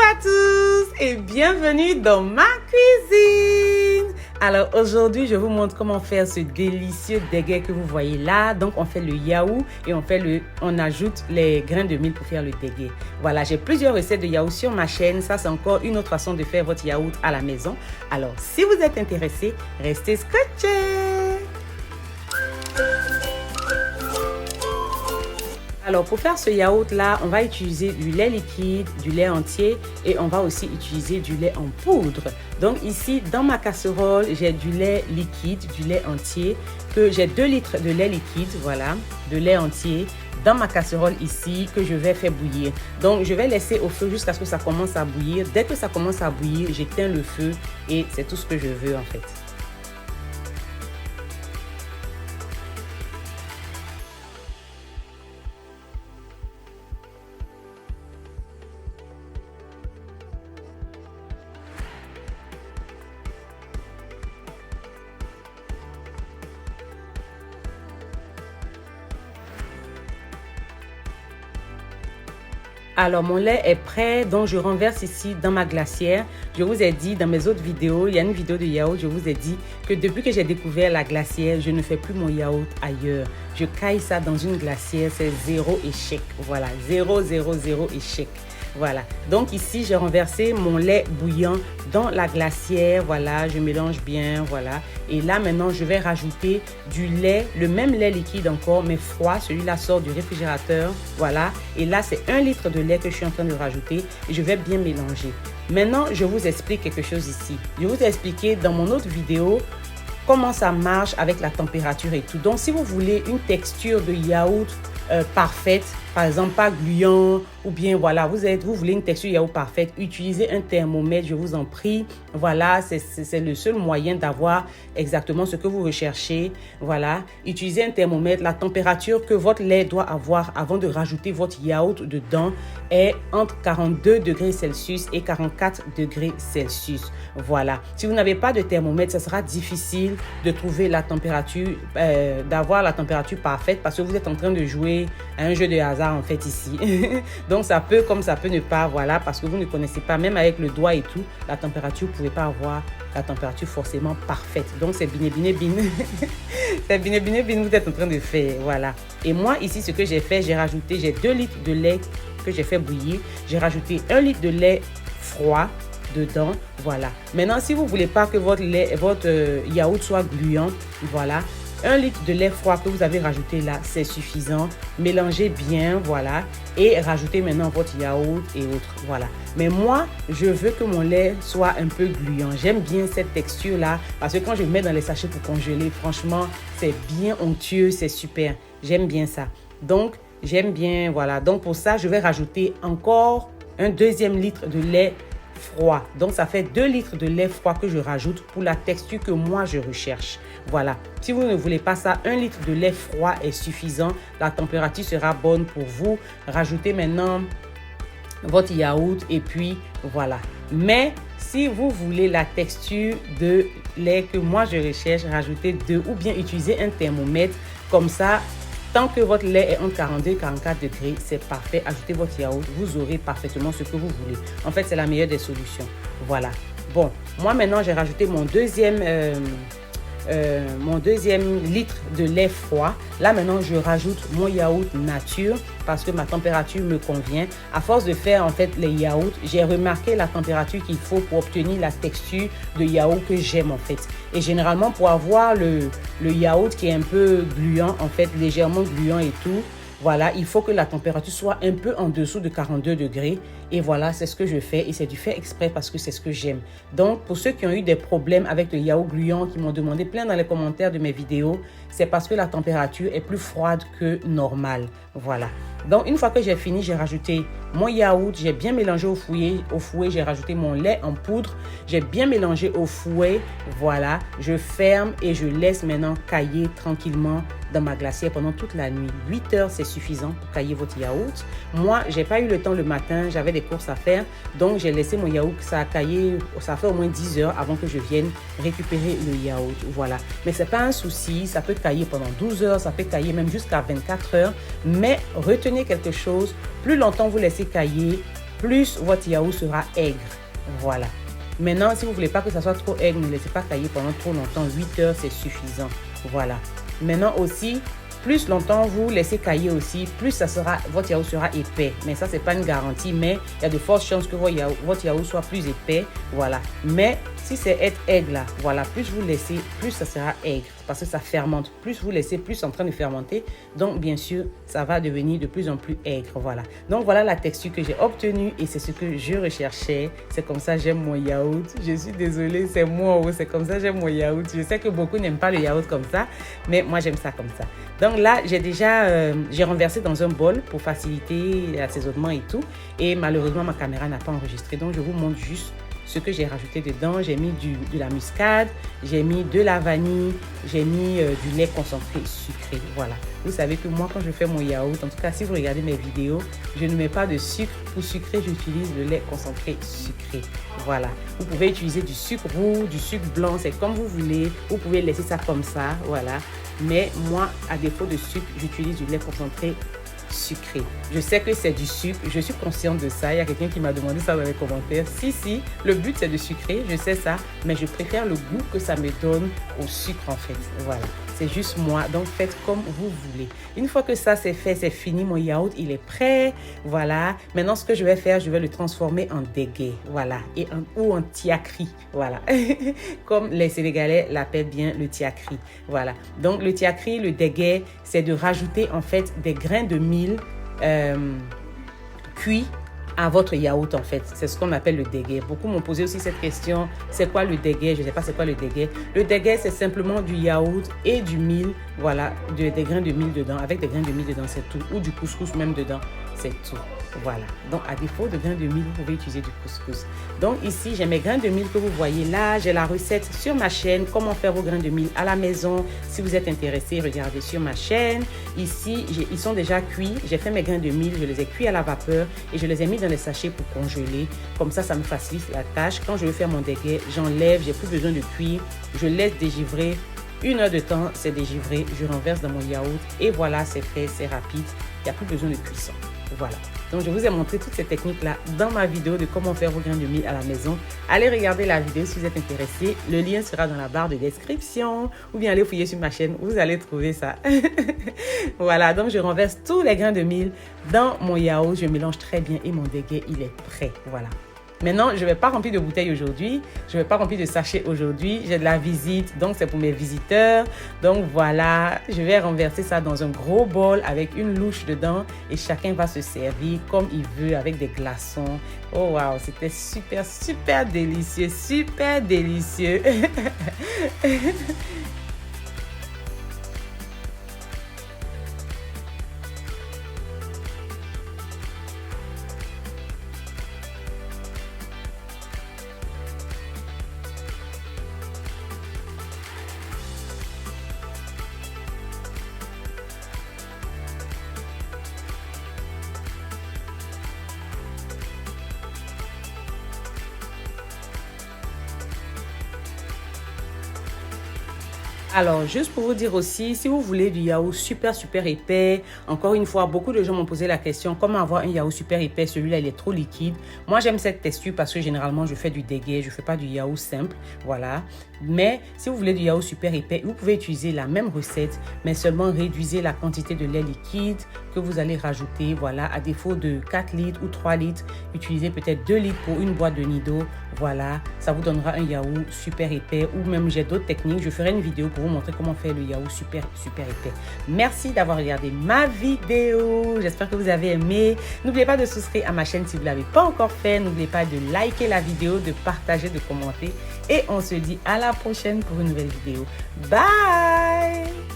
à tous et bienvenue dans ma cuisine. Alors aujourd'hui, je vous montre comment faire ce délicieux dégué que vous voyez là. Donc on fait le yaourt et on ajoute les grains de mil pour faire le dégué. Voilà, j'ai plusieurs recettes de yaourt sur ma chaîne. Ça, c'est encore une autre façon de faire votre yaourt à la maison. Alors si vous êtes intéressé, restez scotchés. Alors pour faire ce yaourt là, on va utiliser du lait liquide, du lait entier et on va aussi utiliser du lait en poudre. Donc ici dans ma casserole, j'ai du lait liquide, du lait entier, que j'ai 2 litres de lait liquide, voilà, de lait entier dans ma casserole ici que je vais faire bouillir. Donc je vais laisser au feu jusqu'à ce que ça commence à bouillir. Dès que ça commence à bouillir, j'éteins le feu et c'est tout ce que je veux en fait. Alors, mon lait est prêt, donc je renverse ici dans ma glacière. Je vous ai dit dans mes autres vidéos, il y a une vidéo de yaourt, je vous ai dit que depuis que j'ai découvert la glacière, je ne fais plus mon yaourt ailleurs. Je caille ça dans une glacière, c'est zéro échec. Voilà, zéro échec. Voilà, donc ici, j'ai renversé mon lait bouillant dans la glacière. Voilà, je mélange bien, voilà. Et là, maintenant, je vais rajouter du lait, le même lait liquide encore, mais froid. Celui-là sort du réfrigérateur, voilà. Et là, c'est 1 litre de lait que je suis en train de rajouter. Et je vais bien mélanger. Maintenant, je vous explique quelque chose ici. Je vous ai expliqué dans mon autre vidéo comment ça marche avec la température et tout. Donc, si vous voulez une texture de yaourt parfaite, par exemple pas gluant, ou bien voilà, vous voulez une texture yaourt parfaite, utilisez un thermomètre, je vous en prie. Voilà, c'est le seul moyen d'avoir exactement ce que vous recherchez. Voilà, utilisez un thermomètre. La température que votre lait doit avoir avant de rajouter votre yaourt dedans est entre 42 degrés Celsius et 44 degrés Celsius. Voilà, si vous n'avez pas de thermomètre, ça sera difficile de trouver la température, d'avoir la température parfaite parce que vous êtes en train de jouer à un jeu de hasard en fait ici. Donc ça peut comme ça peut ne pas, voilà, parce que vous ne connaissez pas, même avec le doigt et tout, la température, vous ne pouvez pas avoir la température forcément parfaite. Donc c'est bine. C'est bine, vous êtes en train de faire, voilà. Et moi ici, ce que j'ai fait, j'ai 2 litres de lait que j'ai fait bouillir. J'ai rajouté 1 litre de lait froid dedans, voilà. Maintenant, si vous ne voulez pas que votre yaourt soit gluant, voilà, 1 litre de lait froid que vous avez rajouté là, c'est suffisant. Mélangez bien, voilà. Et rajoutez maintenant votre yaourt et autres, voilà. Mais moi, je veux que mon lait soit un peu gluant. J'aime bien cette texture là parce que quand je mets dans les sachets pour congeler, franchement, c'est bien onctueux, c'est super. J'aime bien ça. Donc, j'aime bien, voilà. Donc, pour ça, je vais rajouter encore un 2e litre de lait froid. Donc, ça fait 2 litres de lait froid que je rajoute pour la texture que moi, je recherche. Voilà. Si vous ne voulez pas ça, 1 litre de lait froid est suffisant. La température sera bonne pour vous. Rajoutez maintenant votre yaourt et puis voilà. Mais si vous voulez la texture de lait que moi, je recherche, rajoutez 2 ou bien utilisez un thermomètre. Comme ça, tant que votre lait est entre 42 et 44 degrés, c'est parfait. Ajoutez votre yaourt, vous aurez parfaitement ce que vous voulez. En fait, c'est la meilleure des solutions. Voilà. Bon, moi maintenant, j'ai rajouté mon deuxième litre de lait froid. Là maintenant, je rajoute mon yaourt nature parce que ma température me convient. À force de faire en fait les yaourts, j'ai remarqué la température qu'il faut pour obtenir la texture de yaourt que j'aime en fait. Et généralement, pour avoir le yaourt qui est un peu gluant, en fait légèrement gluant et tout, voilà, il faut que la température soit un peu en dessous de 42 degrés. Et voilà, c'est ce que je fais. Et c'est du fait exprès parce que c'est ce que j'aime. Donc, pour ceux qui ont eu des problèmes avec le yaourt gluant, qui m'ont demandé plein dans les commentaires de mes vidéos, c'est parce que la température est plus froide que normale. Voilà. Donc, une fois que j'ai fini, j'ai rajouté mon yaourt. J'ai bien mélangé au fouet, j'ai rajouté mon lait en poudre. J'ai bien mélangé au fouet. Voilà. Je ferme et je laisse maintenant cailler tranquillement dans ma glacière pendant toute la nuit. 8 heures, c'est suffisant pour cailler votre yaourt. Moi, j'ai pas eu le temps le matin. J'avais des courses à faire. Donc, j'ai laissé mon yaourt. Ça a caillé. Ça fait au moins 10 heures avant que je vienne récupérer le yaourt. Voilà. Mais c'est pas un souci. Ça peut cailler pendant 12 heures. Ça peut cailler même jusqu'à 24 heures. Mais retenez quelque chose. Plus longtemps vous laissez cailler, plus votre yaourt sera aigre. Voilà. Maintenant, si vous ne voulez pas que ça soit trop aigre, ne laissez pas cailler pendant trop longtemps. 8 heures, c'est suffisant. Voilà. Maintenant aussi, plus longtemps vous laissez cailler aussi, plus votre yaourt sera épais. Mais ça, ce n'est pas une garantie, mais il y a de fortes chances que votre yaourt soit plus épais. Voilà. Mais si c'est être aigre là, voilà, plus vous laissez, plus ça sera aigre parce que ça fermente. Plus vous laissez, plus en train de fermenter. Donc, bien sûr, ça va devenir de plus en plus aigre. Voilà. Donc, voilà la texture que j'ai obtenue et c'est ce que je recherchais. C'est comme ça j'aime mon yaourt. Je suis désolée, c'est moi, c'est comme ça j'aime mon yaourt. Je sais que beaucoup n'aiment pas le yaourt comme ça, mais moi, j'aime ça comme ça. Donc là, j'ai renversé dans un bol pour faciliter l'assaisonnement et tout. Et malheureusement, ma caméra n'a pas enregistré. Donc, je vous montre juste ce que j'ai rajouté dedans. J'ai mis de la muscade, j'ai mis de la vanille, j'ai mis du lait concentré sucré. Voilà. Vous savez que moi, quand je fais mon yaourt, en tout cas, si vous regardez mes vidéos, je ne mets pas de sucre. Pour sucrer, j'utilise le lait concentré sucré. Voilà. Vous pouvez utiliser du sucre roux, du sucre blanc, c'est comme vous voulez. Vous pouvez laisser ça comme ça. Voilà. Mais moi, à défaut de sucre, j'utilise du lait concentré sucré. Je sais que c'est du sucre, je suis consciente de ça. Il y a quelqu'un qui m'a demandé ça dans les commentaires. Si, le but c'est de sucrer, je sais ça, mais je préfère le goût que ça me donne au sucre en fait. Voilà, c'est juste moi. Donc faites comme vous voulez. Une fois que ça c'est fait, c'est fini, mon yaourt il est prêt. Voilà, maintenant ce que je vais faire, je vais le transformer en dégué. Voilà, ou en tiakri. Voilà, comme les Sénégalais l'appellent bien le tiakri. Voilà, donc le tiakri, le dégué, c'est de rajouter en fait des grains de mil cuit à votre yaourt en fait. C'est ce qu'on appelle le dégué. Beaucoup m'ont posé aussi cette question, c'est quoi le dégué? Je ne sais pas c'est quoi le dégué. Le dégué, c'est simplement du yaourt et du mil, voilà, des grains de mil dedans. Avec des grains de mil dedans, c'est tout. Ou du couscous même dedans, c'est tout. Voilà. Donc, à défaut de grains de mil, vous pouvez utiliser du couscous. Donc, ici, j'ai mes grains de mil que vous voyez là. J'ai la recette sur ma chaîne. Comment faire vos grains de mil à la maison. Si vous êtes intéressé, regardez sur ma chaîne. Ici, ils sont déjà cuits. J'ai fait mes grains de mil. Je les ai cuits à la vapeur et je les ai mis dans les sachets pour congeler. Comme ça me facilite la tâche. Quand je veux faire mon dégué, j'enlève. J'ai plus besoin de cuire. Je laisse dégivrer. 1 heure de temps, c'est dégivré. Je renverse dans mon yaourt. Et voilà, c'est fait. C'est rapide. Il n'y a plus besoin de cuisson. Voilà. Donc, je vous ai montré toutes ces techniques-là dans ma vidéo de comment faire vos grains de mil à la maison. Allez regarder la vidéo si vous êtes intéressé. Le lien sera dans la barre de description. Ou bien allez fouiller sur ma chaîne. Vous allez trouver ça. Voilà. Donc, je renverse tous les grains de mil dans mon yaourt. Je mélange très bien et mon dégué, il est prêt. Voilà. Maintenant, je ne vais pas remplir de bouteilles aujourd'hui. Je ne vais pas remplir de sachets aujourd'hui. J'ai de la visite, donc c'est pour mes visiteurs. Donc voilà, je vais renverser ça dans un gros bol avec une louche dedans et chacun va se servir comme il veut avec des glaçons. Oh waouh, c'était super, super délicieux, super délicieux. Alors, juste pour vous dire aussi, si vous voulez du yaourt super, super épais, encore une fois, beaucoup de gens m'ont posé la question, comment avoir un yaourt super épais? Celui-là, il est trop liquide. Moi, j'aime cette texture parce que généralement, je fais du dégué, je ne fais pas du yaourt simple, voilà. Mais si vous voulez du yaourt super épais, vous pouvez utiliser la même recette, mais seulement réduisez la quantité de lait liquide que vous allez rajouter, voilà. À défaut de 4 litres ou 3 litres, utilisez peut-être 2 litres pour une boîte de Nido, voilà. Ça vous donnera un yaourt super épais ou même j'ai d'autres techniques. Je ferai une vidéo pour vous montrer comment faire le yaourt super, super épais. Merci d'avoir regardé ma vidéo. J'espère que vous avez aimé. N'oubliez pas de souscrire à ma chaîne si vous ne l'avez pas encore fait. N'oubliez pas de liker la vidéo, de partager, de commenter. Et on se dit à la prochaine pour une nouvelle vidéo. Bye!